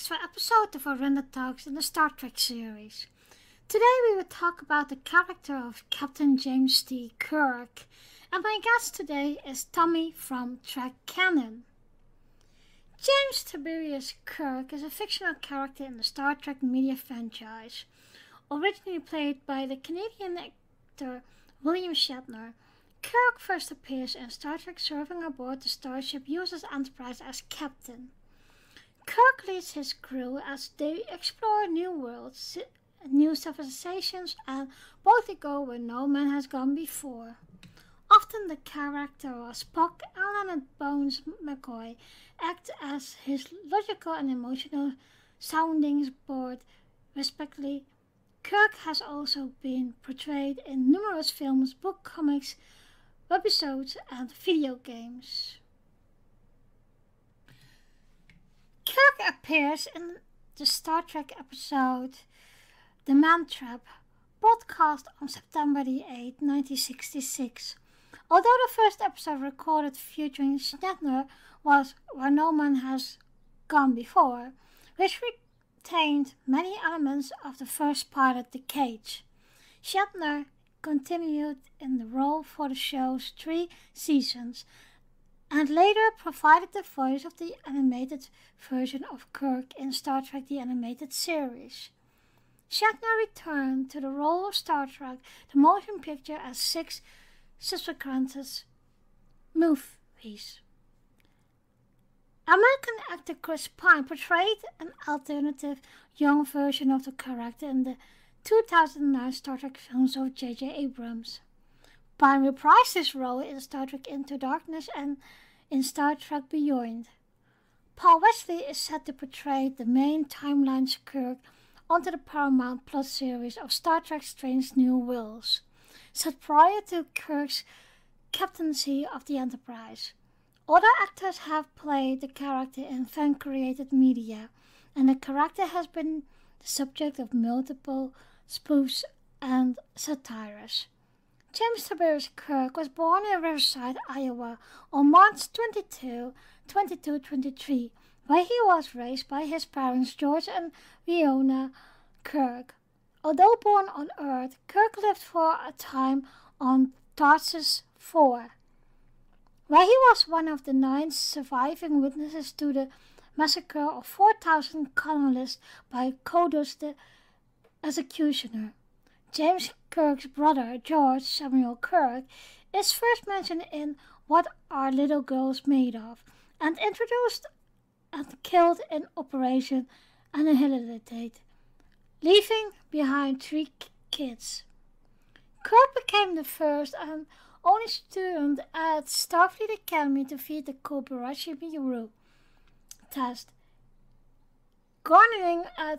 extra episode of our Random Talks in the Star Trek series. Today we will talk about the character of Captain James T Kirk, and my guest today is Tommy from Trek Canon. James Tiberius Kirk is a fictional character in the Star Trek media franchise, originally played by the Canadian actor William Shatner. Kirk first appears in Star Trek serving aboard the starship USS Enterprise as captain. Kirk leads his crew as they explore new worlds, new civilizations, and boldly go where no man has gone before. Often the character of Spock, Alan, and Bones McCoy act as his logical and emotional sounding board, respectively. Kirk has also been portrayed in numerous films, book comics, webisodes, and video games. Kirk appears in the Star Trek episode The Man Trap, broadcast on September 8, 1966. Although the first episode recorded featuring Shatner was Where No Man Has Gone Before, which retained many elements of the first pilot, The Cage. Shatner continued in the role for the show's 3 seasons, and later provided the voice of the animated version of Kirk in Star Trek The Animated Series. Shatner returned to the role of Star Trek the motion picture as 6 subsequent movies. American actor Chris Pine portrayed an alternative young version of the character in the 2009 Star Trek films of J.J. Abrams. Pine reprised his role in Star Trek Into Darkness and in Star Trek Beyond. Paul Wesley is set to portray the main timeline's Kirk onto the Paramount Plus series of Star Trek Strange New Worlds, set prior to Kirk's captaincy of the Enterprise. Other actors have played the character in fan-created media, and the character has been the subject of multiple spoofs and satires. James Tiberius Kirk was born in Riverside, Iowa on March 22, 2223, where he was raised by his parents George and Fiona Kirk. Although born on Earth, Kirk lived for a time on Tarsus 4, where he was one of the 9 surviving witnesses to the massacre of 4,000 colonists by Codus the Executioner. James Kirk's brother, George Samuel Kirk, is first mentioned in What Are Little Girls Made Of, and introduced and killed in Operation Annihilate, leaving behind 3 kids. Kirk became the first and only student at Starfleet Academy to feat the Kobayashi Maru test, garnering a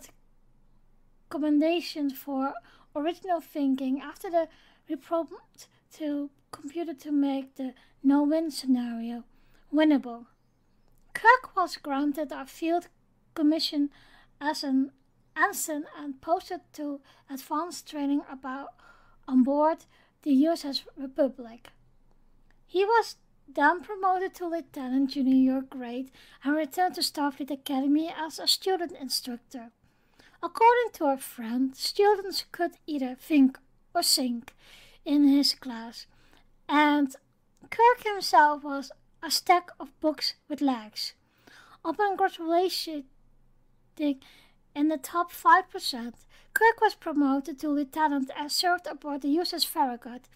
commendation for original thinking after the reprogrammed to computer to make the no-win scenario winnable. Kirk was granted a field commission as an ensign and posted to advanced training on board the USS Republic. He was then promoted to lieutenant junior grade and returned to Starfleet Academy as a student instructor. According to a friend, students could either think or sink in his class, and Kirk himself was a stack of books with legs. Upon graduating in the top 5%, Kirk was promoted to lieutenant and served aboard the USS Farragut.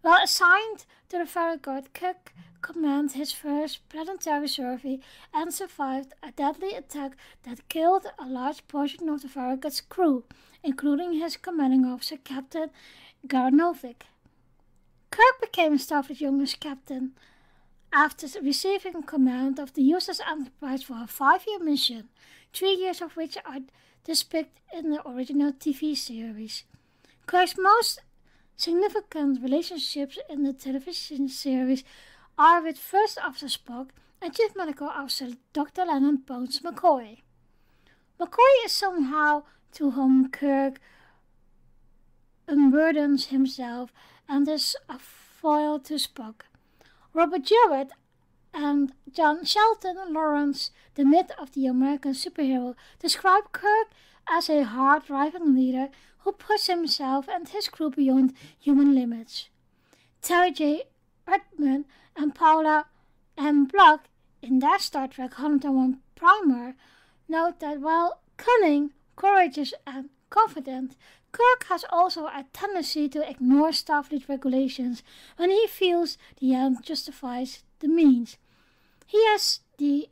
While assigned to the Farragut, Kirk commanded his first planetary survey and survived a deadly attack that killed a large portion of the Farragut's crew, including his commanding officer, Captain Garanovic. Kirk became Starfleet's youngest captain after receiving command of the USS Enterprise for a 5-year mission, 3 years of which are depicted in the original TV series. Kirk's most significant relationships in the television series are with First Officer Spock and Chief Medical Officer Dr. Leonard Bones McCoy. McCoy is somehow to whom Kirk unburdens himself and is a foil to Spock. Robert Jewett and John Shelton Lawrence, The Myth of the American Superhero, describe Kirk as a hard-driving leader who pushed himself and his crew beyond human limits. Terry J. Erdman and Paula M. Block, in their Star Trek 101 primer, note that while cunning, courageous, and confident, Kirk has also a tendency to ignore Starfleet regulations when he feels the end justifies the means. He is the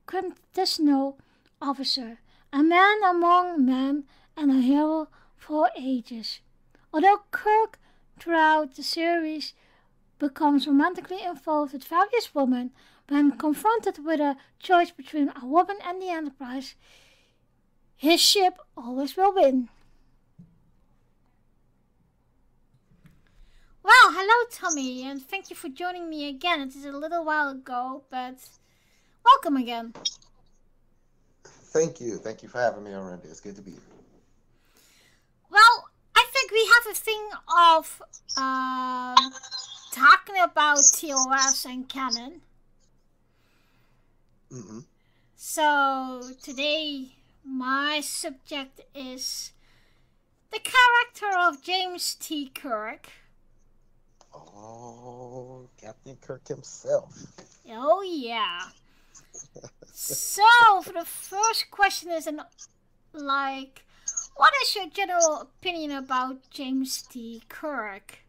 quintessential officer, a man among men and a hero for ages. Although Kirk, throughout the series, becomes romantically involved with various women, when confronted with a choice between a woman and the Enterprise, his ship always will win. Well, hello Tommy, and thank you for joining me again. It is a little while ago, but welcome again. Thank you. Thank you for having me on, Randy. It's good to be here. Well, I think we have a thing of talking about TOS and canon. Mm-hmm. So today my subject is the character of James T. Kirk. Oh, Captain Kirk himself. Oh yeah. So for the first question is what is your general opinion about James T. Kirk?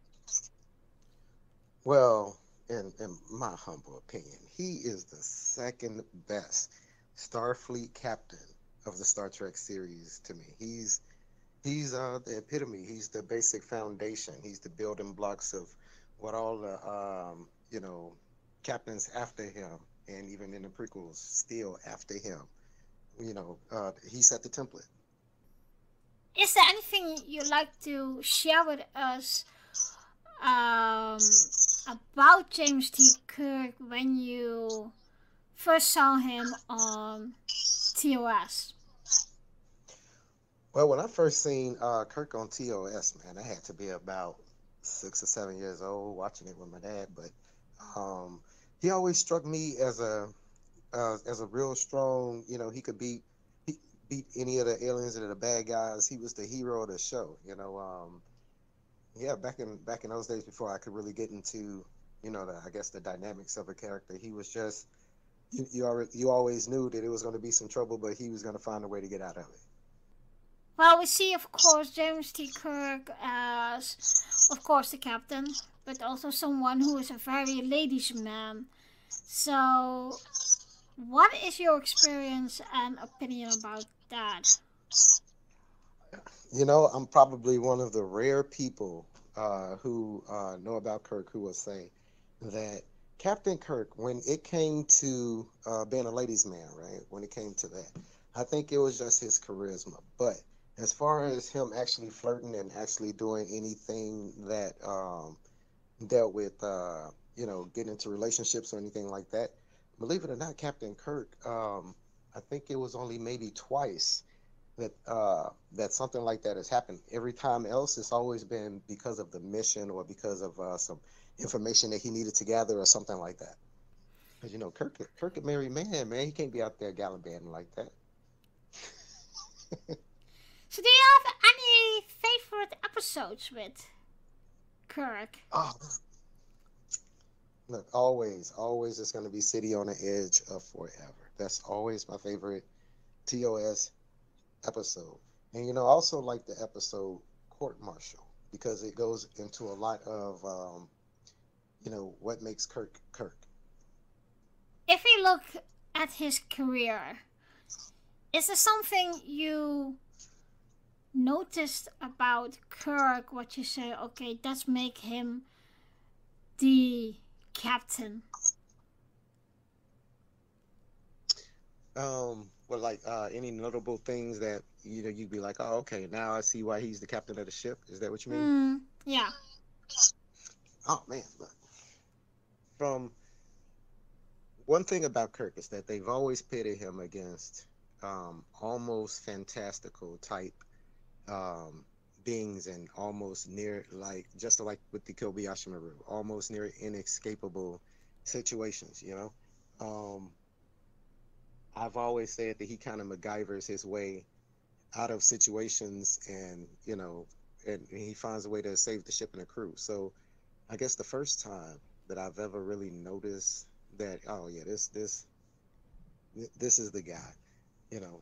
Well, in my humble opinion, he is the second best Starfleet captain of the Star Trek series to me. He's the epitome. He's the basic foundation. He's the building blocks of what all the captains after him, and even in the prequels, still after him. He set the template. Is there anything you'd like to share with us about James T. Kirk when you first saw him on TOS? Well, when I first seen Kirk on TOS, man, I had to be about 6 or 7 years old watching it with my dad. But he always struck me as a real strong. He could beat any of the aliens or the bad guys. He was the hero of the show. Yeah, back in those days before I could really get into I guess the dynamics of a character. He was just you always knew that it was going to be some trouble, but he was going to find a way to get out of it. Well, we see, of course, James T. Kirk as, of course, the captain, but also someone who is a very ladies' man. So, what is your experience and opinion about that? I'm probably one of the rare people who know about Kirk who will say that Captain Kirk, when it came to being a ladies' man, right? When it came to that, I think it was just his charisma. But as far as him actually flirting and actually doing anything that dealt with, getting into relationships or anything like that, believe it or not, Captain Kirk, I think it was only maybe twice that something like that has happened. Every time else, it's always been because of the mission or because of some information that he needed to gather or something like that. Because Kirk a married man, he can't be out there gallivanting like that. So, do you have any favorite episodes with Kirk? Oh, look, always it's going to be City on the Edge of Forever. That's always my favorite TOS episode. And I also like the episode Court Martial because it goes into a lot of what makes Kirk Kirk. If we look at his career, is there something you noticed about Kirk, what you say, okay, that's make him the captain? Well, like any notable things that you'd be like, oh, okay, now I see why he's the captain of the ship. Is that what you mean? Yeah. Oh man, look. From one thing about Kirk is that they've always pitted him against almost fantastical type beings and almost near just like with the Kobayashi Maru, almost near inescapable situations. Um, I've always said that he kind of MacGyvers his way out of situations, and and he finds a way to save the ship and the crew. So I guess the first time that I've ever really noticed that, oh yeah, this is the guy.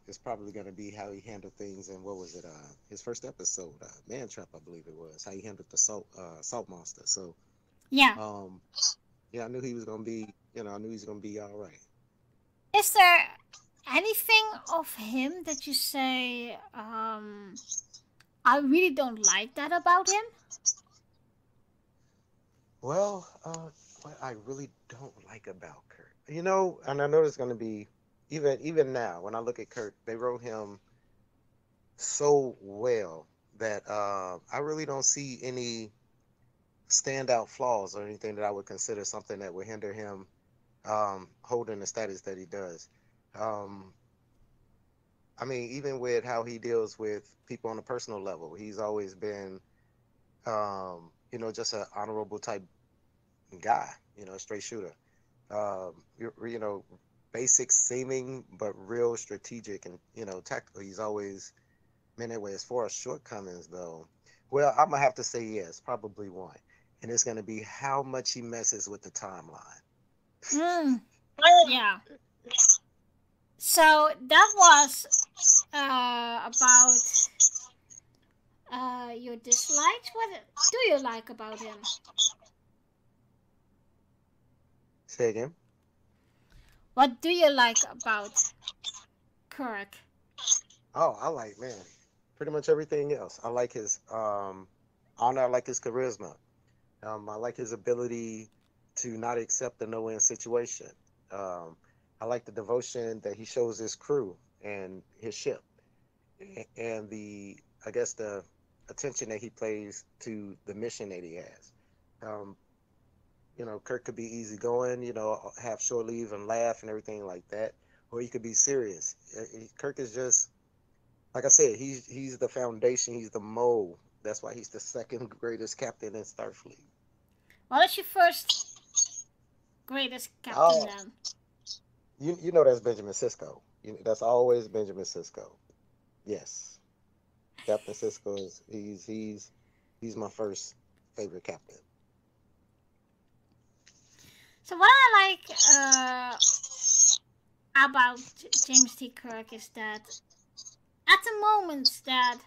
It's probably going to be how he handled things. And what was it? His first episode, Man Trap, I believe it was. How he handled the salt monster. So, Yeah. um, yeah, I knew he was going to be. I knew he was going to be all right. Is there anything of him that you say, I really don't like that about him? Well, what I really don't like about Kurt, and I know there's going to be, even now when I look at Kurt, they wrote him so well that I really don't see any standout flaws or anything that I would consider something that would hinder him holding the status that he does. Um, I mean, even with how he deals with people on a personal level, he's always been, just an honorable type guy, a straight shooter. You know, basic seeming, but real strategic and, tactical. He's always been that way. As far as shortcomings, though, well, I'm going to have to say yes, probably one. And it's going to be how much he messes with the timeline. Mm, yeah. So that was about your dislikes. What do you like about him? Say again. What do you like about Kirk? Oh, I like, man, pretty much everything else. I like his honor. I like his charisma. I like his ability to not accept the no-win situation. Um, I like the devotion that he shows his crew and his ship, and I guess, the attention that he plays to the mission that he has. Um, Kirk could be easygoing, have short leave and laugh and everything like that, or he could be serious. Kirk is just, like I said, he's the foundation. He's the mold. That's why he's the second greatest captain in Starfleet. What is your first greatest captain Oh, then? you know that's Benjamin Sisko. That's always Benjamin Sisko. Yes, Captain Sisko is he's my first favorite captain. So what I like about James T Kirk is that at the moments that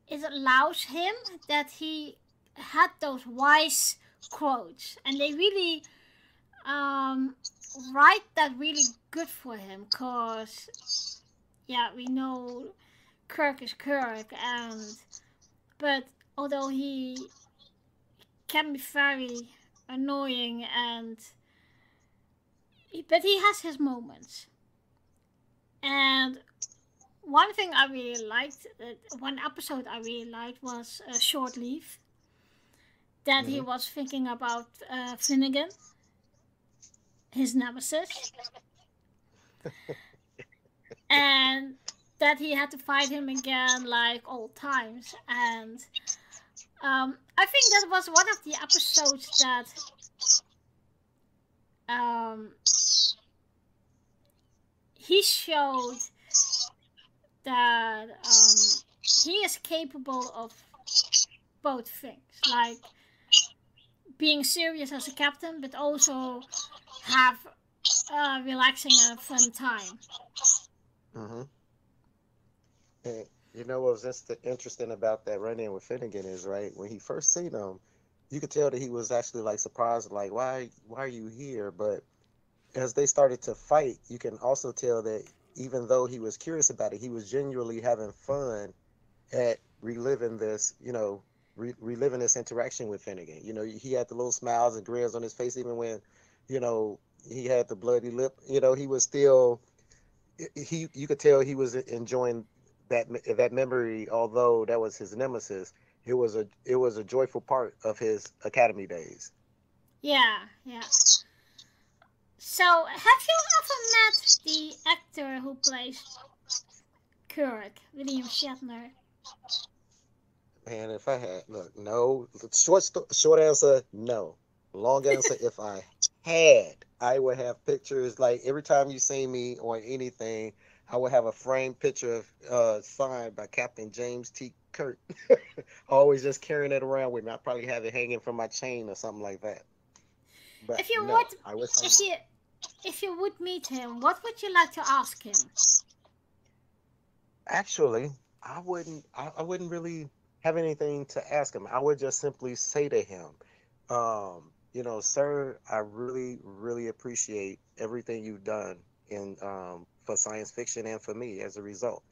it allows him, that he had those wise quotes, and they really write that really good for him, cause yeah, we know Kirk is Kirk, but although he can be very annoying, but he has his moments. And one thing I really liked, one episode I really liked was Short Leave, that he Hmm. was thinking about Finnegan, his nemesis, and that he had to fight him again like old times. And I think that was one of the episodes that um, he showed that he is capable of both things, like being serious as a captain, but also have a relaxing and fun time. Hmm. And what was interesting about that run-in with Finnegan is, right, when he first seen him, you could tell that he was actually like surprised, like, why are you here? But as they started to fight, you can also tell that even though he was curious about it, he was genuinely having fun at reliving this, reliving this interaction with Finnegan. He had the little smiles and grins on his face, even when, you know, he had the bloody lip. He was still, you could tell he was enjoying that memory, although that was his nemesis. It was a joyful part of his academy days. Yeah, yeah. So, have you ever met the actor who plays Kirk, William Shatner? Man, if I had, look, no, short answer, no. Long answer, if I I would have pictures like every time you see me on anything, I would have a framed picture of signed by Captain James T Kirk. Always just carrying it around with me. I probably have it hanging from my chain or something like that. But If you no, would, I would say if you if you would meet him, what would you like to ask him? actually I wouldn't really have anything to ask him. I would just simply say to him, sir, I really, really appreciate everything you've done in for science fiction and for me as a result.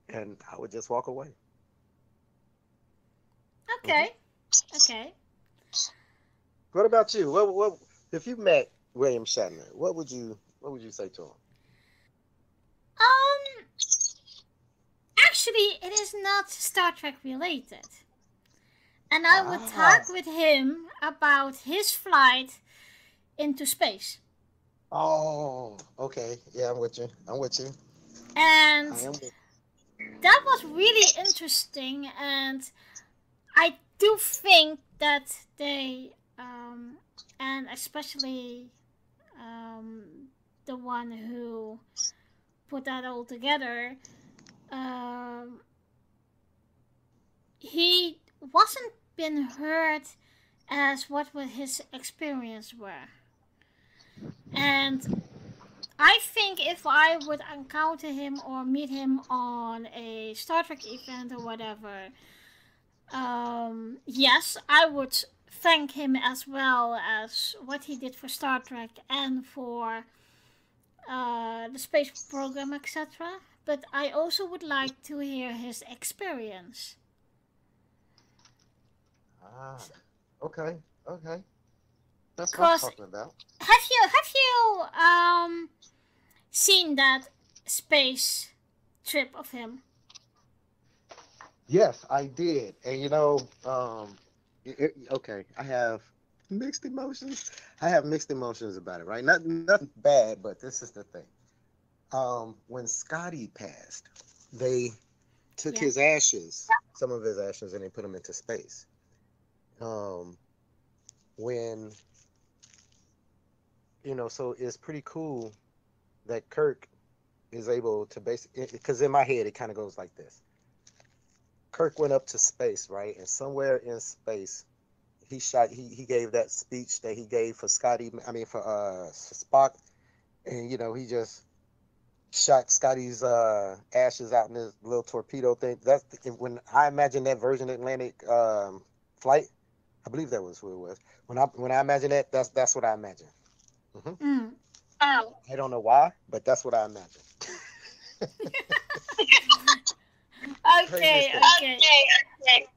And I would just walk away. Okay, hmm okay. What about you? What if you met William Shatner? What would you say to him? Um, Actually, it is not Star Trek related. And I would Ah, talk with him about his flight into space. oh, okay. Yeah, I'm with you. I'm with you. And I am with that was really interesting. And I do think that and especially um, the one who put that all together, um, he wasn't been heard as what his experience were. And I think if I would encounter him or meet him on a Star Trek event or whatever, yes, I would thank him as well as what he did for Star Trek and for the space program, etc. But I also would like to hear his experience. ah, okay, okay. That's what I'm Cause talking about. have you seen that space trip of him? Yes, I did. And okay, I have mixed emotions. I have mixed emotions about it, right? Nothing bad, but this is the thing. When Scotty passed, they took Yeah. his ashes, some of his ashes, and they put them into space. Um, when so it's pretty cool that Kirk is able to basically, because in my head it kind of goes like this. Kirk went up to space, right? And somewhere in space, he gave that speech that he gave for for Spock, and he just shot Scotty's ashes out in his little torpedo thing. That's when I imagine that Virgin Atlantic flight. I believe that was who it was. When I imagine that, that's what I imagine. hmm Mm. I don't know why, but that's what I imagine. Crazy as Okay, thing. okay.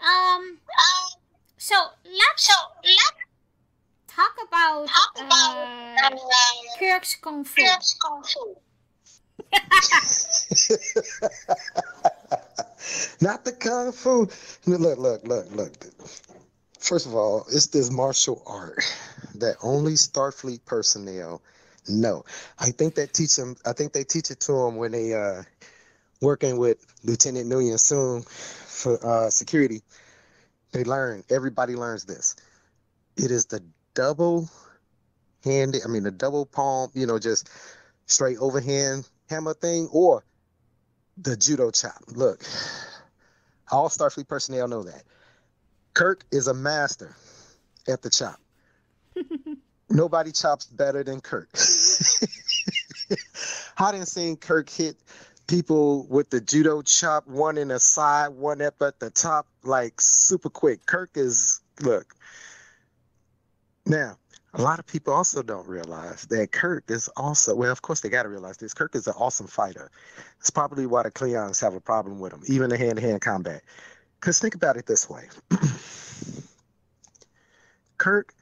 Um, so let's talk about Kirk's Kung Fu. Not the kung fu. Look. First of all, it's this martial art that only Starfleet personnel know. I think they teach it to them when they working with Lieutenant Nguyen Soon for security. Everybody learns this. It is the double handed, the double palm, just straight overhand hammer thing, or the judo chop. Look, all Starfleet personnel know that. Kirk is a master at the chop. Nobody chops better than Kirk. I didn't see Kirk hit people with the judo chop, one in the side, one up at the top, like super quick. Kirk is, look, now, a lot of people also don't realize that Kirk is also, well, of course they got to realize this. Kirk is an awesome fighter. It's probably why the Klingons have a problem with him, even in hand-to-hand combat. Because think about it this way. Kirk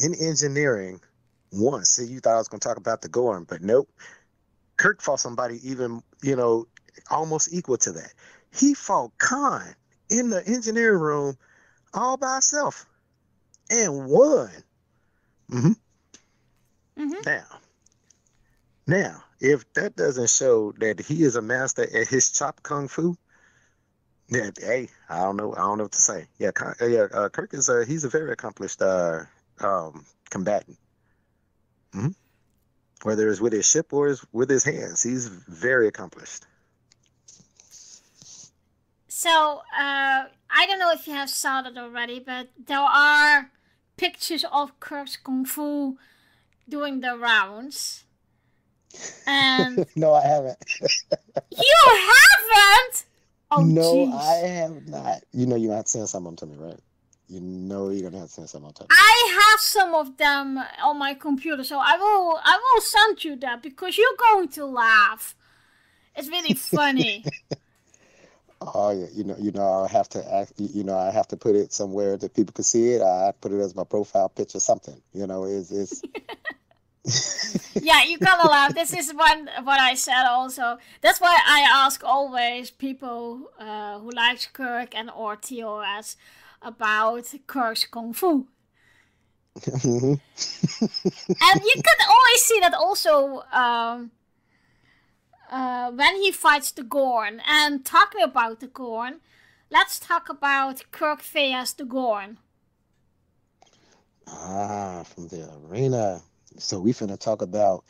in engineering once, see, you thought I was going to talk about the Gorn, but nope. Kirk fought somebody even, almost equal to that. He fought Khan in the engineering room all by himself and won. hmm Mm-hmm. Now, if that doesn't show that he is a master at his chop kung fu, then hey, I don't know what to say. Yeah, Kirk is he's a very accomplished combatant. Hmm. Whether it's with his ship or with his hands, he's very accomplished. So, I don't know if you have saw that already, but there are pictures of Kirk's Kung Fu doing the rounds. And No, I haven't. you haven't? Oh, No, I jeez. have not. You know you're not saying something to me, right? You know you're gonna have to send something to me. I have some of them on my computer, so I will send you that because you're going to laugh. It's really funny. Oh yeah, I have to act, I have to put it somewhere that people can see it. I put it as my profile picture, something. It's Yeah, you're gonna laugh. This is what I said also. That's why I ask always people who likes Kirk and or TOS about Kirk's Kung Fu. Mhm. And you can always see that also when he fights the Gorn. And talking about the Gorn, let's talk about Kirk Thea's the Gorn. From the arena. So we finna talk about.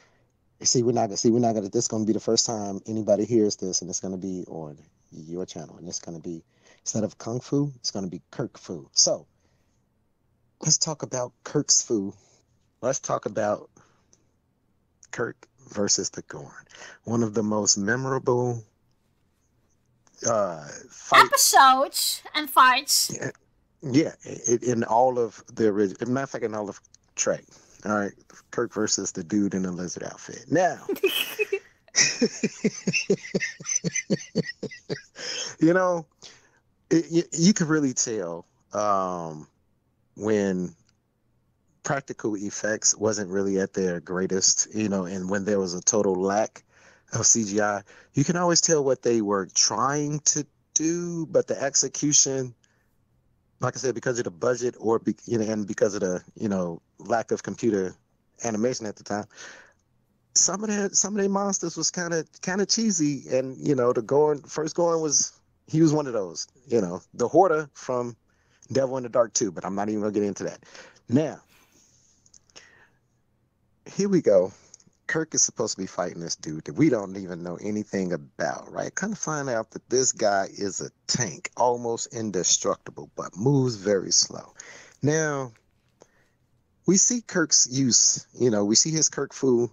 We're not gonna. This is gonna be the first time anybody hears this, and it's gonna be on your channel, and it's gonna be instead of Kung Fu, it's gonna be Kirk Fu. So let's talk about Kirk's Fu. Let's talk about Kirk versus the Gorn. One of the most memorable fights. Episodes and fights. Yeah, in all of the original, matter of fact, in all of Trek. All right, Kirk versus the dude in the lizard outfit. Now, you know, you could really tell when practical effects wasn't really at their greatest, and when there was a total lack of CGI. You can always tell what they were trying to do, but the execution, like I said, because of the budget and because of the, lack of computer animation at the time, some of the monsters was kind of cheesy. And, the first Gorn he was one of those, the Hoarder from Devil in the Dark too, but I'm not even gonna get into that. Now, here we go. Kirk is supposed to be fighting this dude that we don't even know anything about, right? Kind of find out that this guy is a tank, almost indestructible, but moves very slow. Now, we see Kirk's use, we see his Kirk Fu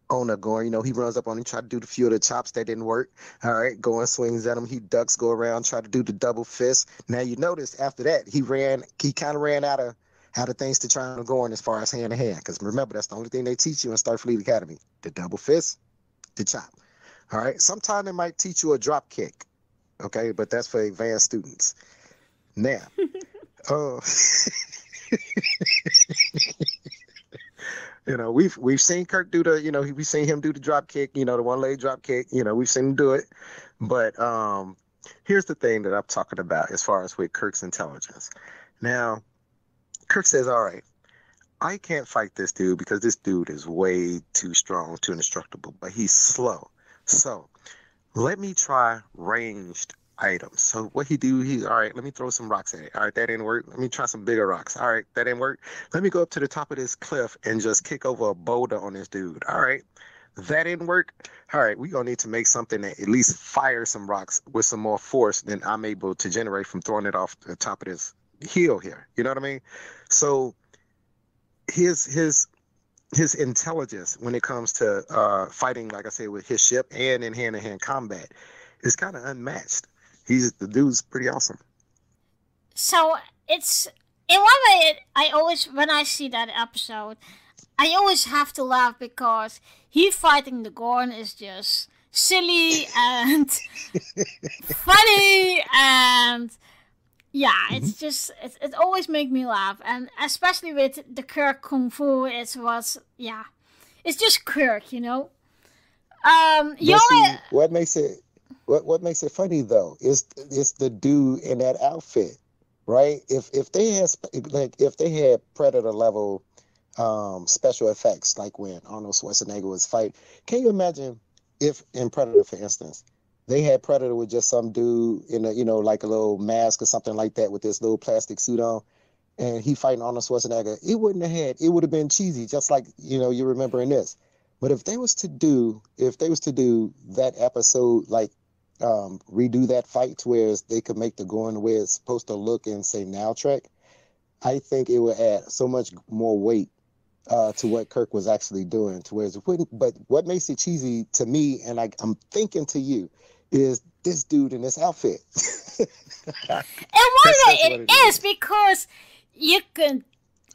on a Gorn. He runs up on him, try to do the few of the chops that didn't work. All right, Gorn swings at him. He ducks, go around, try to do the double fist. Now, you notice after that, he kind of ran out of things to try and go on as far as hand to hand. Because remember, that's the only thing they teach you in Starfleet Academy: the double fist, the chop. All right. Sometimes they might teach you a drop kick. Okay, but that's for advanced students. Now, uh, we've seen Kirk do the we've seen him do the drop kick. The one leg drop kick. We've seen him do it. But here's the thing that I'm talking about as far as with Kirk's intelligence. Now, Kirk says, all right, I can't fight this dude because this dude is way too strong, too indestructible, but he's slow. So let me try ranged items. So what all right, let me throw some rocks at it. All right, that didn't work. Let me try some bigger rocks. All right, that didn't work. Let me go up to the top of this cliff and just kick over a boulder on this dude. All right, that didn't work. All right, we're going to need to make something that at least fires some rocks with some more force than I'm able to generate from throwing it off the top of this hill here. You know what I mean? So his intelligence when it comes to fighting, like I said, with his ship and in hand-to-hand combat is kind of unmatched. The dude's pretty awesome. So it's in one way. I always when I see that episode, I always have to laugh because he fighting the Gorn is just silly and funny and yeah, it's just it always makes me laugh, and especially with the Kirk Kung Fu, it's just Kirk, You But only see, what makes it funny though is the dude in that outfit, right? If they had Predator level special effects like when Arnold Schwarzenegger was fight, can you imagine if in Predator, for instance, they had Predator with just some dude in like a little mask or something like that with this little plastic suit on? and he fighting Arnold Schwarzenegger, it would have been cheesy, just like you remember in this. But if they was to do that episode, like redo that fight to where they could make the Gorn the way it's supposed to look and say now Trek, I think it would add so much more weight to what Kirk was actually doing, to where it wouldn't. But what makes it cheesy to me, and I'm thinking to you, is this dude in this outfit. And why That's what it it is, is. because you can.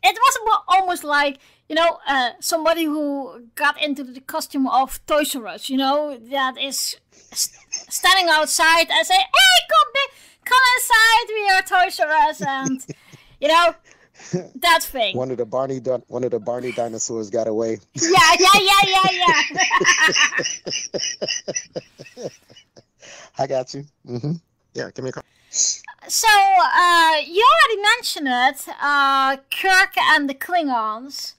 It was almost like, somebody who got into the costume of Toys R Us, that is standing outside and say, "Hey, come inside, we are Toys R Us," and you know that thing. One of the Barney dinosaurs got away. Yeah, yeah, yeah, yeah, yeah. I got you. Yeah, give me a call. So, you already mentioned it, Kirk and the Klingons.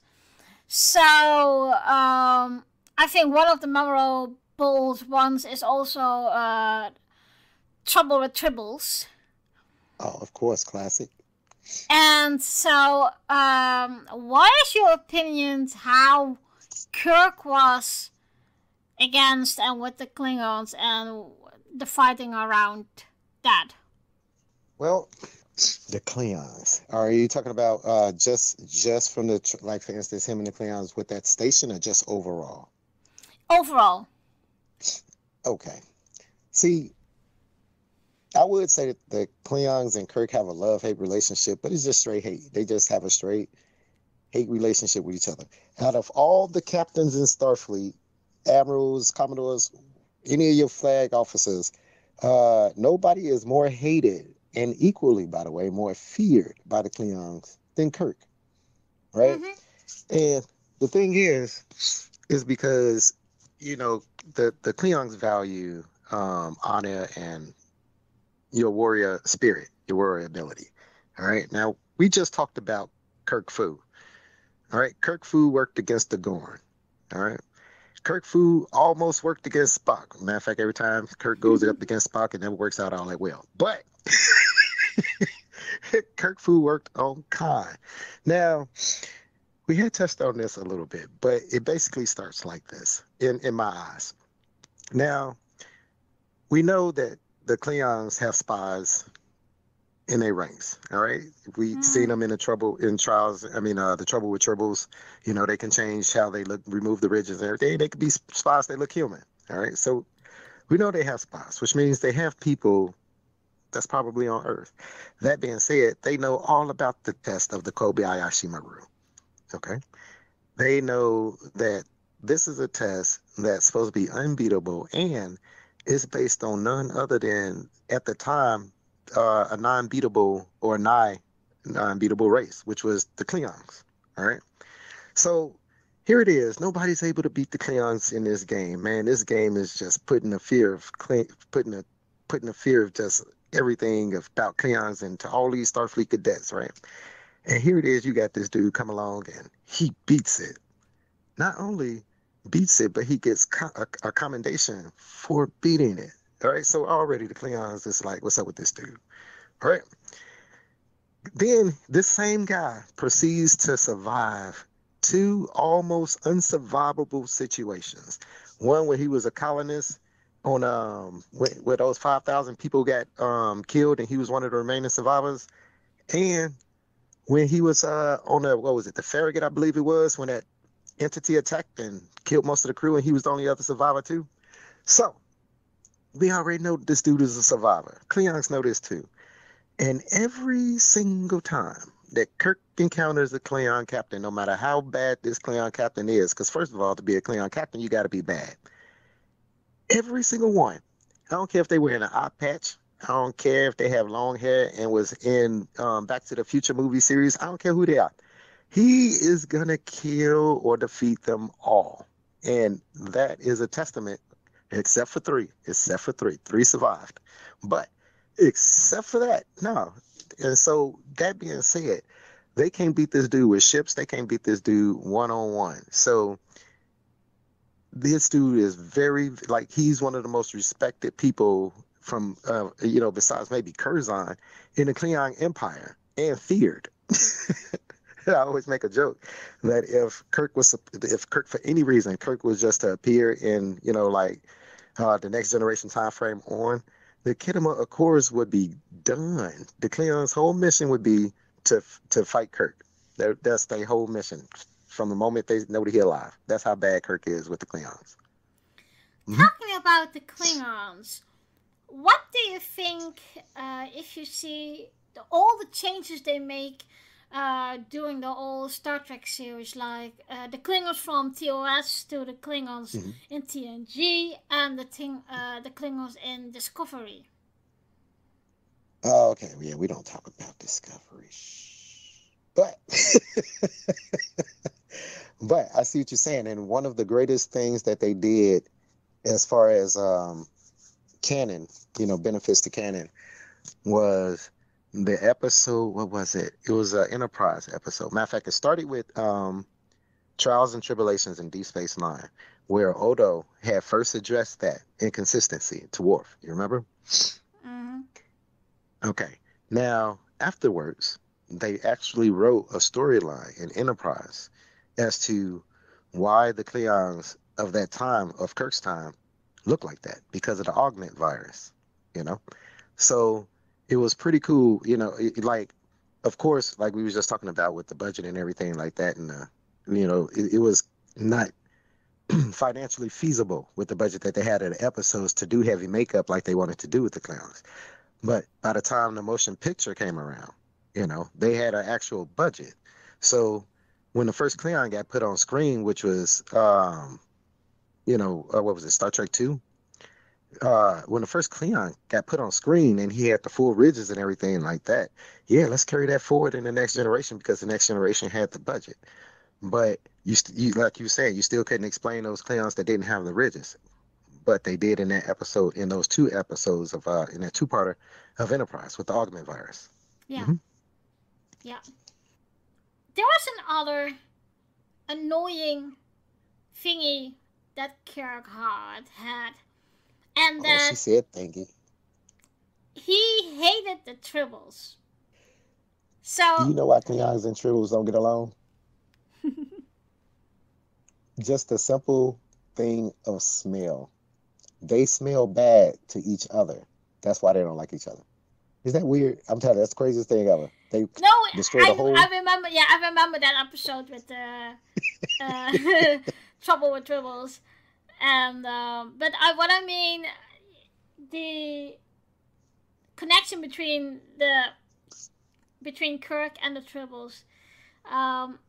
So, I think one of the memorable ones is also Trouble with Tribbles. Oh, of course, classic. And so, what is your opinion how Kirk was against and with the Klingons and the fighting around that? Well, the Klingons. Are you talking about just from the like, for instance, him and the Klingons with that station, or just overall? Overall. Okay. See, I would say that the Klingons and Kirk have a love-hate relationship, but it's just straight hate. They just have a straight hate relationship with each other. Out of all the captains in Starfleet, admirals, commodores, any of your flag officers, nobody is more hated, and equally, by the way, more feared by the Klingons than Kirk, right? Mm-hmm. And the thing is because the Klingons value honor and your warrior spirit, your warrior ability. All right. Now, we just talked about Kirk Fu. All right. Kirk Fu worked against the Gorn. All right. Kirk Fu almost worked against Spock. Matter of fact, every time Kirk goes up against Spock, it never works out all that well. But Kirk Fu worked on Khan. Now, we had touched on this a little bit, but it basically starts like this in my eyes. Now, we know that the Klingons have spies in their ranks. All right, we've seen them in the trouble with tribbles. They can change how they look, remove the ridges and everything. They could be spies. They look human. All right, so we know they have spies, which means they have people that's probably on Earth. That being said, they know all about the test of the Kobayashi Maru. Okay, they know that this is a test that's supposed to be unbeatable, and it's based on none other than, at the time, a non-beatable or nigh non-beatable race, which was the Klingons. All right. So here it is. Nobody's able to beat the Klingons in this game, man. This game is just putting a fear of just everything about Klingons into all these Starfleet cadets, right? And here it is. You got this dude come along and he beats it. Not only beats it, but he gets a commendation for beating it. All right, so already the Klingons is like, what's up with this dude? All right. Then this same guy proceeds to survive two almost unsurvivable situations. One where he was a colonist on where those 5,000 people got killed, and he was one of the remaining survivors. And when he was on the Farragut, I believe it was, when that entity attacked and killed most of the crew, and he was the only other survivor too. So we already know this dude is a survivor. Klingons know this too. And every single time that Kirk encounters a Klingon captain, no matter how bad this Klingon captain is, because first of all, to be a Klingon captain, you got to be bad. Every single one. I don't care if they were in an eye patch. I don't care if they have long hair and was in Back to the Future movie series. I don't care who they are. He is going to kill or defeat them all. And that is a testament, except for three. Three survived. But except for that, no. And so that being said, they can't beat this dude with ships. They can't beat this dude one-on-one. So this dude is he's one of the most respected people from, besides maybe Curzon, in the Klingon Empire, and feared. I always make a joke that if Kirk for any reason, Kirk was just to appear in, like the next generation time frame on, the Kinema Accords would be done. The Klingons' whole mission would be to fight Kirk. That's their whole mission from the moment they know that he's alive. That's how bad Kirk is with the Klingons. Hmm. Talking about the Klingons, what do you think if you see all the changes they make during the old Star Trek series, like the Klingons from TOS to the Klingons Hmm. in TNG and the Klingons in Discovery? Oh, okay. Yeah, we don't talk about Discovery. But but I see what you're saying. And one of the greatest things that they did as far as canon, benefits to canon, was the episode. What was it? It was an Enterprise episode. Matter of fact, it started with Trials and Tribulations in Deep Space Nine, where Odo had first addressed that inconsistency to Worf. You remember? Mm-hmm. Okay. Now, afterwards, they actually wrote a storyline in Enterprise as to why the Klingons of that time, of Kirk's time, look like that because of the augment virus, you know? So it was pretty cool, like, of course, like we was just talking about with the budget and everything like that. And, it was not financially feasible with the budget that they had of the episodes to do heavy makeup like they wanted to do with the clowns. But by the time the motion picture came around, they had an actual budget. So when the first Cleon got put on screen, which was, what was it, Star Trek 2? When the first Cleon got put on screen and he had the full ridges and everything like that, yeah, let's carry that forward in the next generation because the next generation had the budget. But you like you said, you still couldn't explain those Cleons that didn't have the ridges. But they did in that episode, in those two episodes of in that two-parter of Enterprise with the augment virus. Yeah, Hmm. yeah. There was another annoying thingy that Kirk had, and Oh, she that said thank you. he hated the Tribbles. Do So, you know why Klingons and Tribbles don't get along? Just a simple thing of smell. They smell bad to each other. That's why they don't like each other. Is that weird? I'm telling you, that's the craziest thing ever. They no, destroy the I whole. remember. Yeah, I remember that episode with the uh, trouble with Tribbles, and but what I mean, the connection between Kirk and the Tribbles.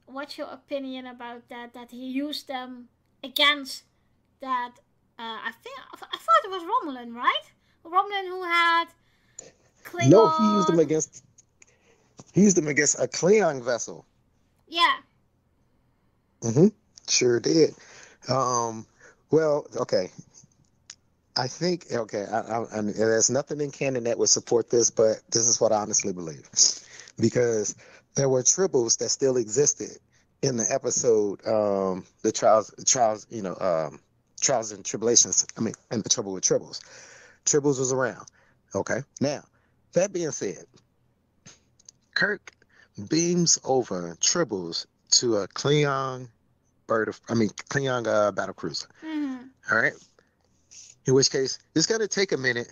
What's your opinion about that? That he used them against that? I thought it was Romulan, right? Romulan who had No, he used them Klingon. against. He used them against a Klingon vessel. Yeah. Hmm. Sure did. Um. Well, okay. I think okay. There's nothing in canon that would support this, but this is what I honestly believe, because there were tribbles that still existed in the episode, the trials, trials and tribulations. I mean, and the trouble with tribbles. Tribbles was around. Okay. Now, that being said, Kirk beams over tribbles to a Klingon battle cruiser. Mm-hmm. All right. In which case, it's gonna take a minute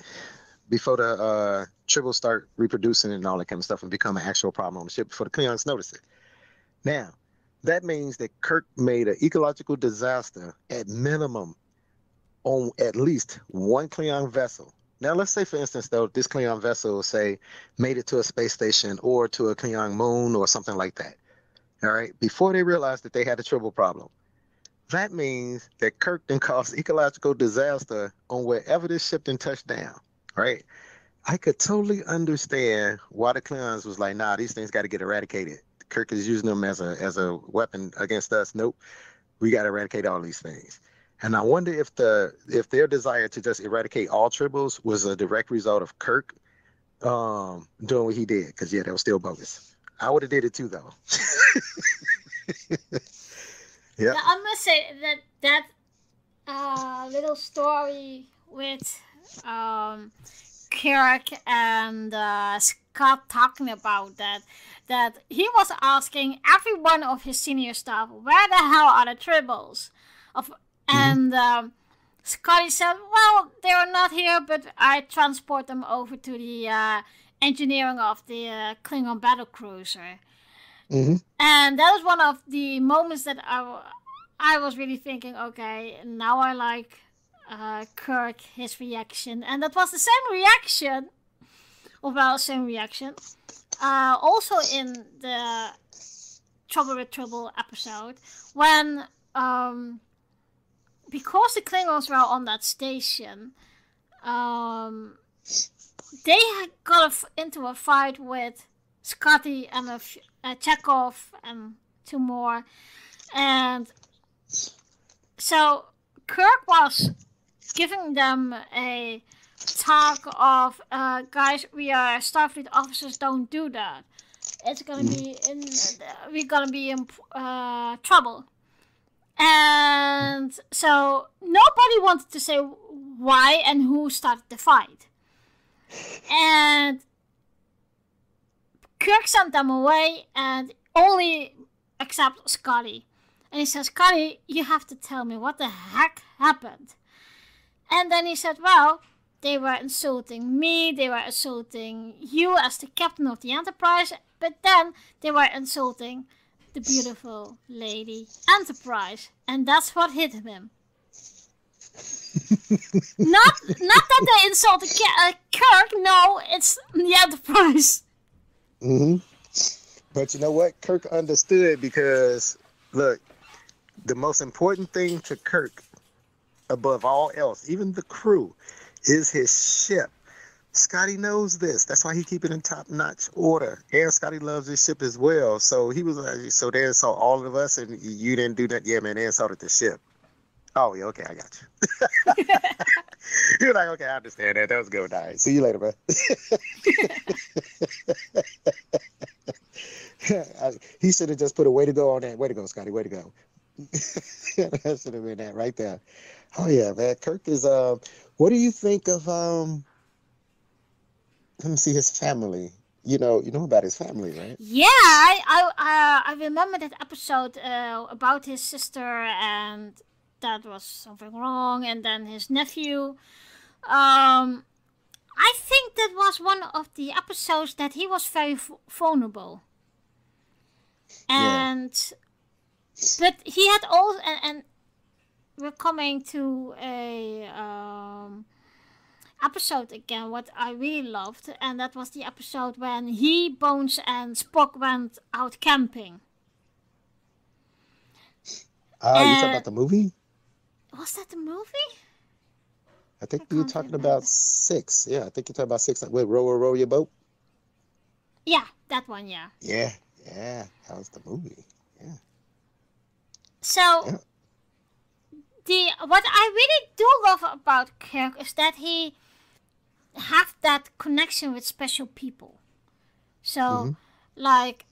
before the tribbles start reproducing and all that kind of stuff and become an actual problem on the ship before the Klingons notice it. Now, that means that Kirk made an ecological disaster at minimum on at least one Klingon vessel. Now, let's say, for instance, though, this Klingon vessel, say, made it to a space station or to a Klingon moon or something like that. All right, before they realized that they had a triple problem. That means that Kirk then caused ecological disaster on wherever this ship then touched down. Right? I could totally understand why the Klingons was like, nah, these things got to get eradicated. Kirk is using them as a weapon against us. Nope, we got to eradicate all these things. And I wonder if their desire to just eradicate all tribbles was a direct result of Kirk doing what he did. Because yeah, that was still bogus. I would have did it too though. Yep. Yeah, I must say that little story with um, Kirk and Scott talking about that he was asking every one of his senior staff, where the hell are the tribbles? Hmm. And Scotty said, well, they are not here, but I transport them over to the engineering of the Klingon battle cruiser. Hmm. And that was one of the moments that I was really thinking, okay, now I like Kirk, his reaction. And that was the same reaction, or well, same reaction, also in the Trouble with Trouble episode, when, because the Klingons were on that station, um, they got into a fight with Scotty and a Chekhov and two more. And so Kirk was giving them a talk of, guys, we are Starfleet officers, don't do that. It's gonna Hmm. be in, we're gonna be in trouble. And so nobody wanted to say why and who started the fight. And Kirk sent them away and only except Scotty. And he says, Scotty, you have to tell me what the heck happened. And then he said, well, they were insulting me, they were insulting you as the captain of the Enterprise, but then they were insulting the beautiful lady Enterprise. And that's what hit him. Not that they insulted Kirk, no, it's the Enterprise. Hmm. But you know what? Kirk understood because, look, the most important thing to Kirk, above all else, even the crew, is his ship. Scotty knows this. That's why he keep it in top-notch order. And Scotty loves his ship as well. So he was like, so they insult all of us, and you didn't do that. Yeah, man, they insulted the ship. Oh, yeah, okay, I got you. You're like, okay, I understand that. That was good. All right, see you later, man. He should have just put a way to go on that. Way to go, Scotty. Way to go. That should have been that right there. Oh yeah, man. Kirk is. What do you think of? Let me see his family. You know about his family, right? Yeah, I remember that episode about his sister and that was something wrong, and then his nephew. I think that was one of the episodes that he was very vulnerable, Yeah. and but he had all and we're coming to a episode again what I really loved, and that was the episode when he, Bones, and Spock went out camping. You talking And about the movie? was that the movie? I think I you're can't talking about remember. six. Yeah, I think you're talking about six. Wait, row your boat. Yeah, that one. Yeah. Yeah, yeah. That was the movie. Yeah, So yeah. the what I really do love about Kirk is that he have that connection with special people. So Hmm. like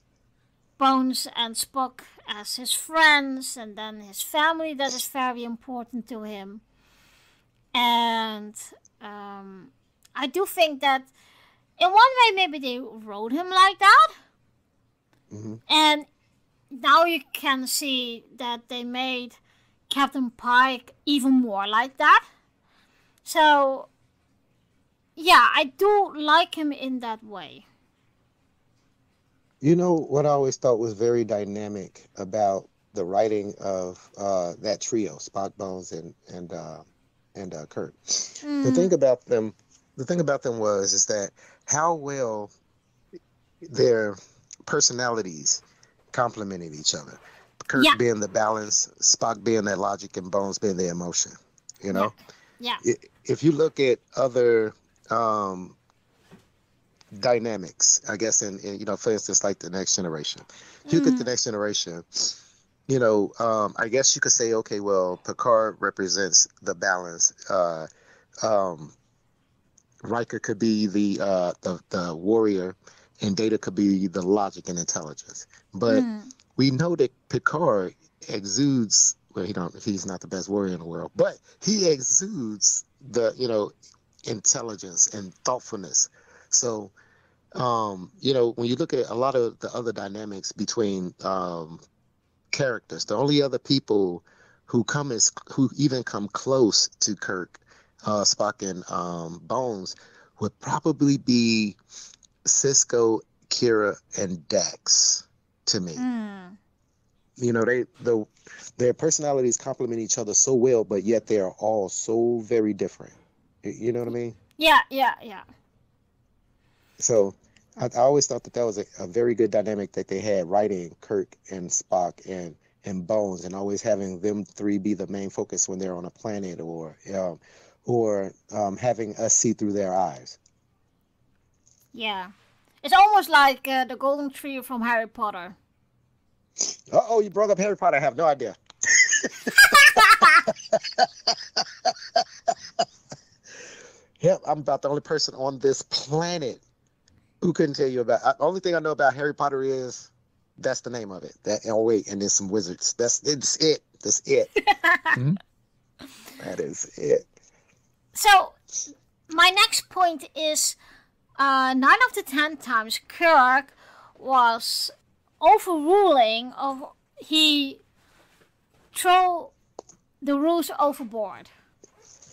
Bones and Spock as his friends, and then his family that is very important to him. And um, I do think that in one way maybe they wrote him like that, Hmm. and now you can see that they made Captain Pike even more like that. So yeah, I do like him in that way. You know what I always thought was very dynamic about the writing of that trio, Spock, Bones, and Kirk. The Mm, thing about them, the thing about them was is that how well their personalities complemented each other. Kirk yeah, being the balance, Spock being that logic, and Bones being the emotion. You yeah, know, yeah. if you look at other um, dynamics, I guess, for instance, like the Next Generation. If you look at the Mm, Next Generation, I guess you could say, okay, well, Picard represents the balance. Um, Riker could be the warrior, and Data could be the logic and intelligence. But mm, we know that Picard exudes. Well, he's not the best warrior in the world, but he exudes the intelligence and thoughtfulness. So, when you look at a lot of the other dynamics between characters, the only other people who even come close to Kirk, Spock, and Bones would probably be Cisco, Kira, and Dax to me. Mm. Their personalities complement each other so well, but yet they are all so very different. You know what I mean? Yeah, yeah, yeah. So I always thought that was a very good dynamic that they had, writing Kirk and Spock and Bones, and always having them three be the main focus when they're on a planet, or having us see through their eyes. Yeah. It's almost like the golden tree from Harry Potter. Oh, you brought up Harry Potter. I have no idea. Yep, I'm about the only person on this planet who couldn't tell you about. The only thing I know about Harry Potter is that's the name of it. Oh wait, and there's some wizards. It's it. That's it. Mhm. That is it. So, my next point is 9 of the 10 times Kirk was overruling, or he threw the rules overboard.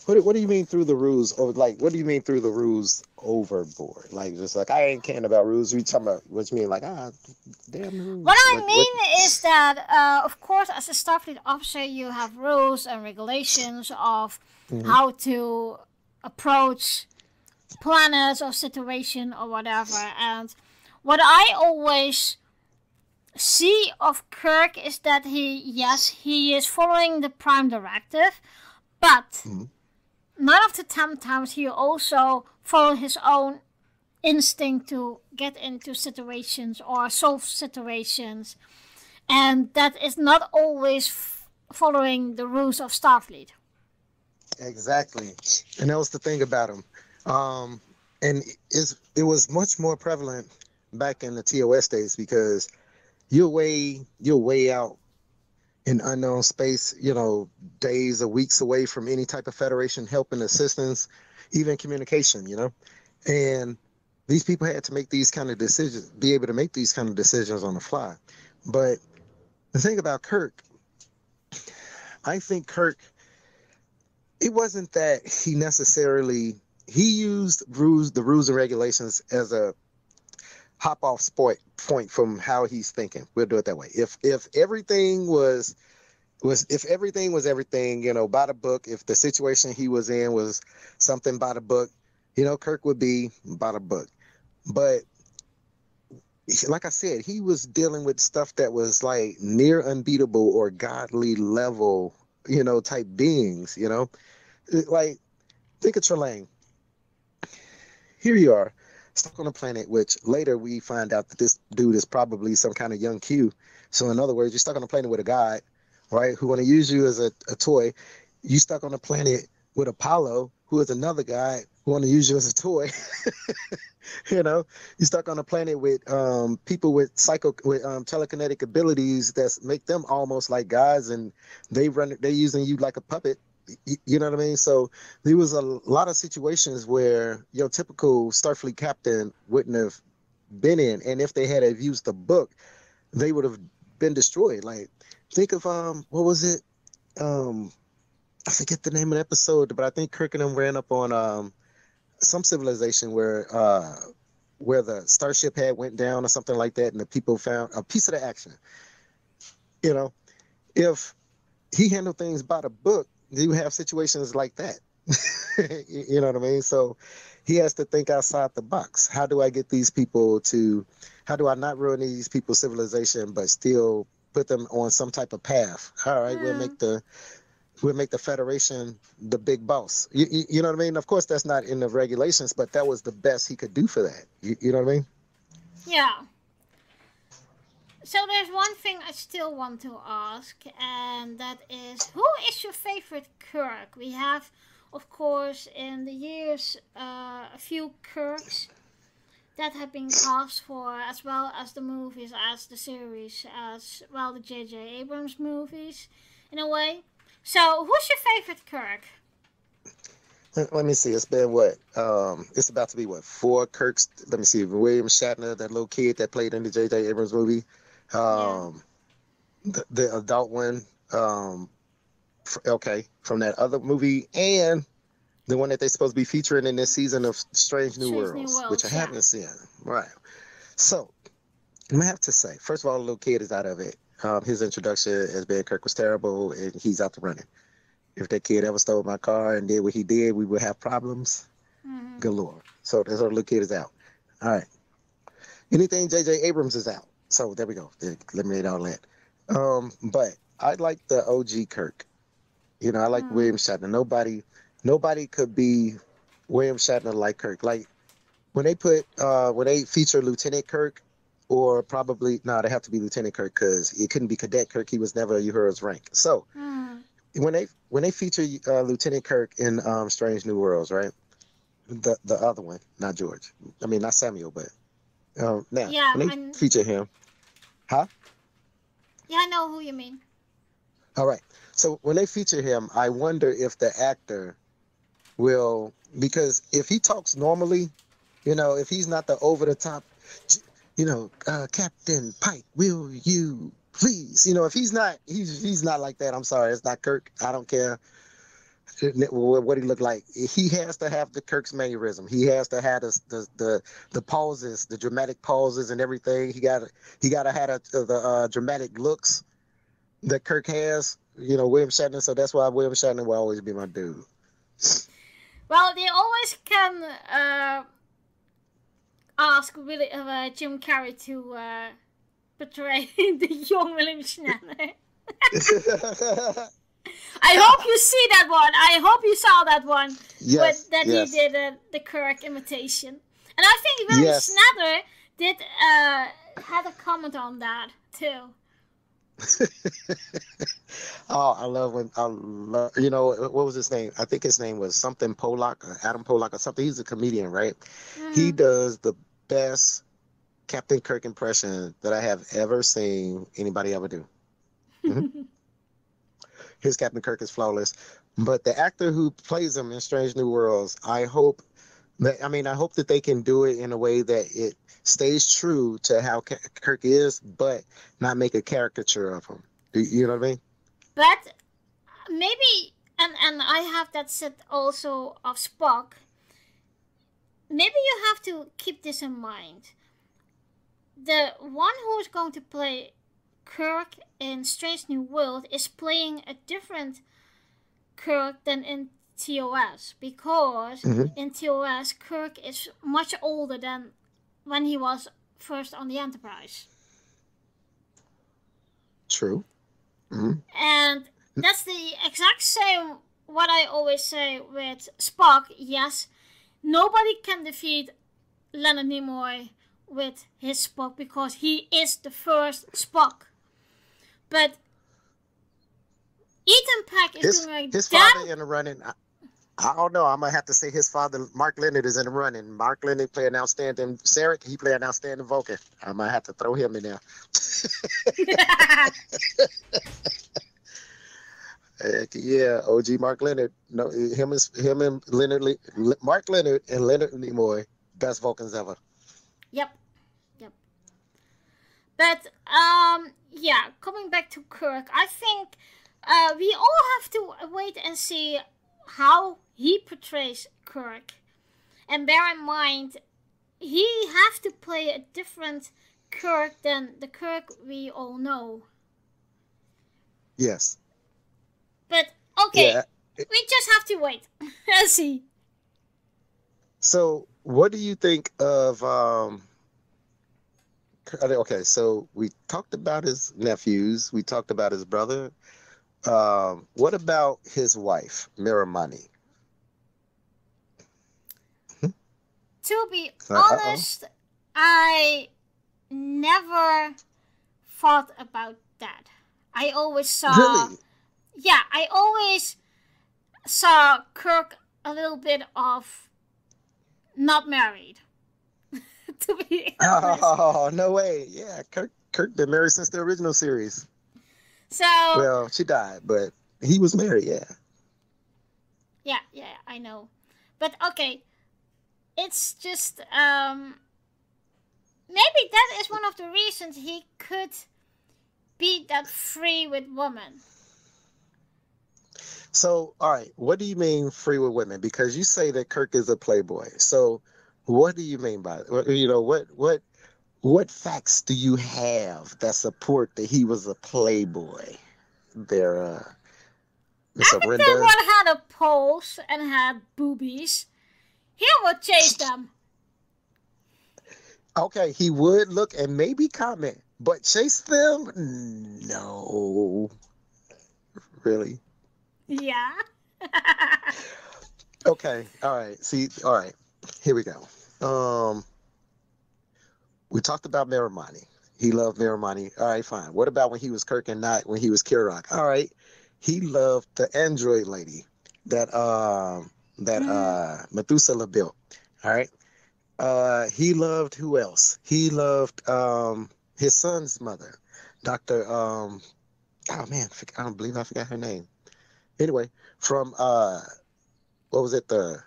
What do you mean through the rules? Or like, what do you mean through the rules overboard? Like, just like I ain't caring about rules. We talking about what you mean? Like, damn rules. What I What? mean is that, of course, as a Starfleet officer, you have rules and regulations of Mhm. how to approach planets or situation or whatever. And what I always see of Kirk is that he is following the Prime Directive, but Mhm. 9 of the 10 times he also follows his own instinct to get into situations or solve situations, and that is not always following the rules of Starfleet. Exactly, and that was the thing about him. And it was much more prevalent back in the TOS days, because you're way out in unknown space, days or weeks away from any type of Federation help and assistance, even communication, and these people had to make these kind of decisions, be able to make these kind of decisions on the fly. But the thing about Kirk, I think Kirk, it wasn't that he used the rules and regulations as a hop off point from how he's thinking. We'll do it that way. If everything if everything was everything, by the book, if the situation he was in was something by the book, Kirk would be by the book. But like I said, he was dealing with stuff that was like near unbeatable or godly level, type beings, like, think of Trelane. Here you are, stuck on a planet, which later we find out that this dude is probably some kind of young Q. So in other words, you're stuck on a planet with a god, right, who want to use you as a toy. You stuck on a planet with Apollo, who is another guy who want to use you as a toy. you know, you stuck on a planet with people with telekinetic abilities that make them almost like gods, and they're using you like a puppet. You know what I mean? So there was a lot of situations where your typical Starfleet captain wouldn't have been in, and if they had have used the book, they would have been destroyed. Like, think of what was it? I forget the name of the episode, but I think Kirk and them ran up on some civilization where the starship had went down or something like that, and the people found a piece of the action. You know, if he handled things by the book, you have situations like that. You know what I mean? So he has to think outside the box. How do I get these people to? How do I not ruin these people's civilization, but still put them on some type of path? All right, we'll make the Federation the big boss. You know what I mean? Of course, that's not in the regulations, but that was the best he could do for that. You know what I mean? Yeah. So there's one thing I still want to ask, and that is, who is your favorite Kirk? We have, of course, in the years, a few Kirks that have been cast for, as well as the movies, as the series, as well the J.J. Abrams movies, in a way. So, who's your favorite Kirk? Let me see. It's been what? It's about to be what? Four Kirks. Let me see. William Shatner, that little kid that played in the J.J. Abrams movie. Yeah. Um, the adult one. Okay, from that other movie, and the one that they're supposed to be featuring in this season of Strange New Strange New Worlds, which I Worlds, yeah. haven't seen. Right. So I'm gonna have to say, first of all, the little kid is out of it. His introduction as Ben Kirk was terrible, and he's out the running. If that kid ever stole my car and did what he did, we would have problems Hmm. galore. So this little kid is out. All right. Anything J.J. Abrams is out. So there we go. Eliminate all that. But I like the OG Kirk. You know, I like William Hmm. Shatner. Nobody could be William Shatner like Kirk. Like when they feature Lieutenant Kirk, or probably no, they have to be Lieutenant Kirk because it couldn't be Cadet Kirk. He was never Uhura's rank. So Hmm. when they feature Lieutenant Kirk in Strange New Worlds, right? The other one, not George. I mean, not Samuel, but now Yeah, when they feature him, huh? yeah, I know who you mean. All right. So when they feature him, I wonder if the actor will, because if he talks normally, if he's not the over the top, Captain Pike, will you please? If he's not like that. I'm sorry, it's not Kirk. I don't care what he looked like. He has to have the Kirk's mannerism. He has to have the pauses, the dramatic pauses, and everything. He got to have the dramatic looks that Kirk has. William Shatner. So that's why William Shatner will always be my dude. Well, they always can ask really Jim Carrey to portray the young William Shatner. I hope you see that one. I hope you saw that one. Yes, That he yes, did the Kirk imitation. And I think William yes. Shatner did had a comment on that too. Oh, what was his name? I think his name was something Pollock, Adam Pollock or something. He's a comedian, right? He Mm-hmm. does the best Captain Kirk impression that I have ever seen anybody ever do. Hmm. His Captain Kirk is flawless. But the actor who plays him in Strange New Worlds, I hope that they can do it in a way that it stays true to how Kirk is, but not make a caricature of him. You know what I mean? But maybe, and I have that set also of Spock. Maybe you have to keep this in mind. The one who is going to play Kirk in Strange New World is playing a different Kirk than in TOS, because Hmm. in TOS Kirk is much older than when he was first on the Enterprise. True. Hmm. And that's the exact same what I always say with Spock. Yes, nobody can defeat Leonard Nimoy with his Spock because he is the first Spock. But Ethan Peck is His doing a his father damn. in the running. I don't know. I might have to say his father, Mark Leonard, is in the running. Mark Leonard play an outstanding Sarek. He play an outstanding Vulcan. I might have to throw him in there. Heck yeah, OG Mark Leonard. No, him and Mark Leonard and Leonard Nimoy, best Vulcans ever. Yep, yep. But yeah. Coming back to Kirk, I think we all have to wait and see how he portrays Kirk, and bear in mind he have to play a different Kirk than the Kirk we all know. Yes. But okay, Yeah. we just have to wait and see. So, what do you think of okay, so we talked about his nephews, we talked about his brother. What about his wife, Miramani? To be Uh-oh. honest, I never thought about that. I always saw, Really? yeah, I always saw Kirk a little bit of not married. To be honest, Oh, no way. Yeah, Kirk been married since the original series. so Well, she died, but he was married, yeah. yeah, yeah, I know. But okay, it's just maybe that is one of the reasons he could be that free with women. So, all right, what do you mean free with women? Because you say that Kirk is a playboy. So, what do you mean by it? You know, what facts do you have that support that he was a playboy? There, Miss If Arinda. everyone had a pulse and had boobies, he would chase them. Okay, he would look and maybe comment, but chase them? No, really. Yeah. Okay, all right. See, all right. Here we go. We talked about Miramani. He loved Miramani. All right, fine. What about when he was Kirk and not when he was Kirok? All right. He loved the android lady that Methuselah built. All right. He loved who else? He loved his son's mother, Dr. Oh man, I don't believe I forgot her name. Anyway, from what was it? Oh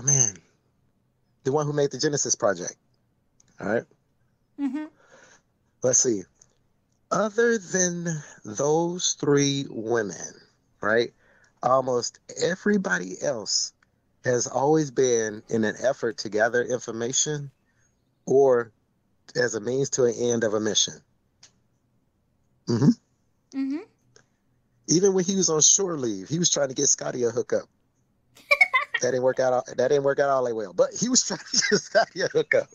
man, the one who made the Genesis project. All right. Mhm. Let's see. Other than those three women, right? Almost everybody else has always been in an effort to gather information or as a means to an end of a mission. Hmm. Mhm. Even when he was on shore leave, he was trying to get Scotty a hookup. That didn't work out. That didn't work out all that well. But he was trying to get Scotty a hookup.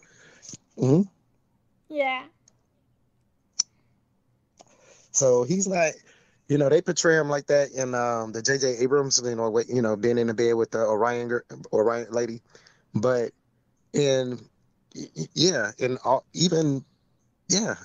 Hmm. Yeah. So he's not. You know, they portray him like that in the J.J. Abrams. Being in the bed with the Orion lady. But in yeah, in all, even yeah,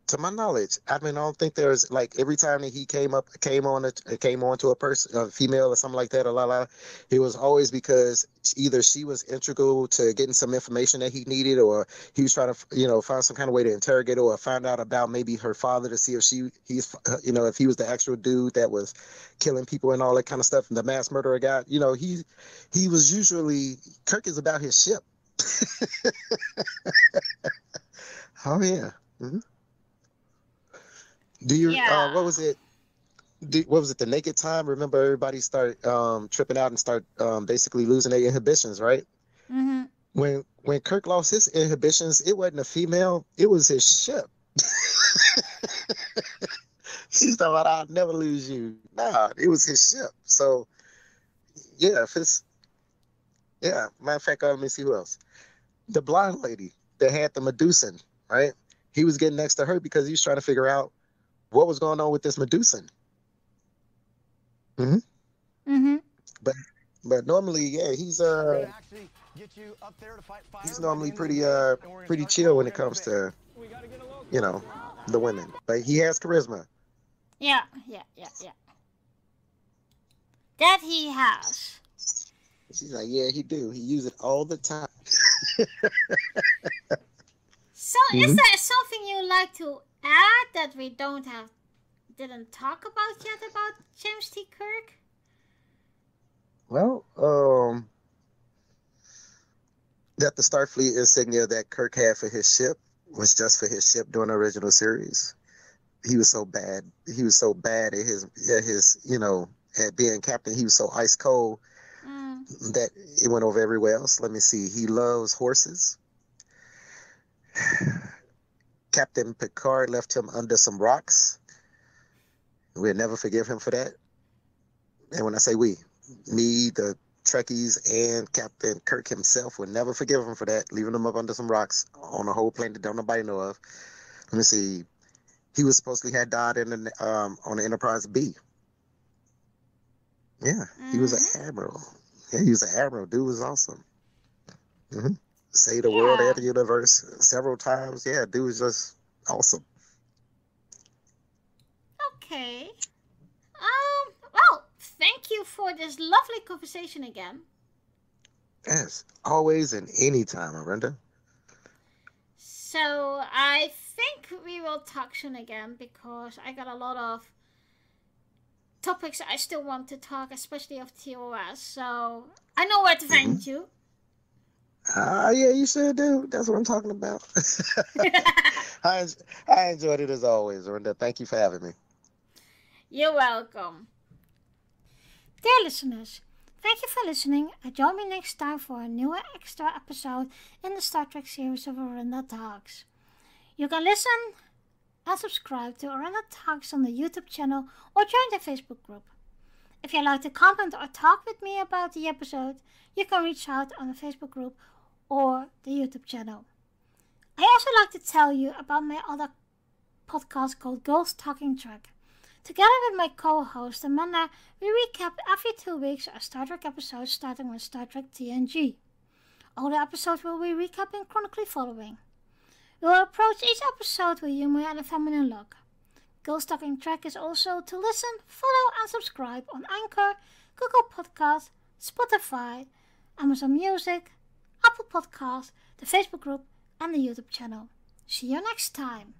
to my knowledge, I mean, I don't think there's like every time that he came on to a person, a female or something like that, it was always because either she was integral to getting some information that he needed, or he was trying to, find some kind of way to interrogate her or find out about maybe her father to see if if he was the actual dude that was killing people and all that kind of stuff, and the mass murderer guy. He was usually Kirk is about his ship. Oh yeah. Mhm. Do you Yeah. what was it? What was it? The naked time? Remember, everybody start tripping out and start basically losing their inhibitions, right? Mhm. When Kirk lost his inhibitions, it wasn't a female; it was his ship. He's talking about, "I'll never lose you." Nah, it was his ship. So yeah, if it's Matter of fact, let me see who else. The blonde lady that had the Medusan, right? He was getting next to her because he was trying to figure out what was going on with this Medusan. Hmm. Mhm. But normally, yeah, he's normally pretty chill when it comes to you know the women, but he has charisma. Yeah. Yeah. Yeah. Yeah. That he has. She's like, yeah, he do. He use it all the time. So, is Hmm. there something you like to add that we didn't talk about yet about James T. Kirk? Well, that the Starfleet insignia that Kirk had for his ship was just for his ship during the original series. He was so bad. He was so bad at at being captain. He was so ice cold Mm. that it went over everywhere else. Let me see. He loves horses. Captain Picard left him under some rocks. We'll never forgive him for that. And when I say we, me, the Trekkies, and Captain Kirk himself will never forgive him for that, leaving him up under some rocks on a whole planet that don't nobody know of. Let me see. He was supposedly had died on the Enterprise B. Yeah, he was Mhm. an admiral. Yeah, he was an admiral. Dude was awesome. Hmm. Saved the world and Yeah. the universe several times. Yeah, dude was just awesome. Okay. Well, thank you for this lovely conversation again. Yes, always and anytime, Miranda. So, I think we will talk soon again because I got a lot of topics I still want to talk, especially of TOS. So, I know where to Hmm. find you. Yeah, you sure do. That's what I'm talking about. I, en- I enjoyed it as always, Rhonda. Thank you for having me. You're welcome. Dear listeners, thank you for listening and join me next time for a new extra episode in the Star Trek series of Arenda Talks. You can listen and subscribe to Arenda Talks on the YouTube channel or join the Facebook group. If you'd like to comment or talk with me about the episode, you can reach out on the Facebook group or the YouTube channel. I also like to tell you about my other podcast called Girls Talking Trek. Together with my co-host Amanda, we recap every 2 weeks a Star Trek episode starting with Star Trek TNG. All the episodes will be recapping chronically following. We will approach each episode with humor and a feminine look. Girls Talking Trek is also to listen, follow and subscribe on Anchor, Google Podcasts, Spotify, Amazon Music, Apple Podcasts, the Facebook group and the YouTube channel. See you next time.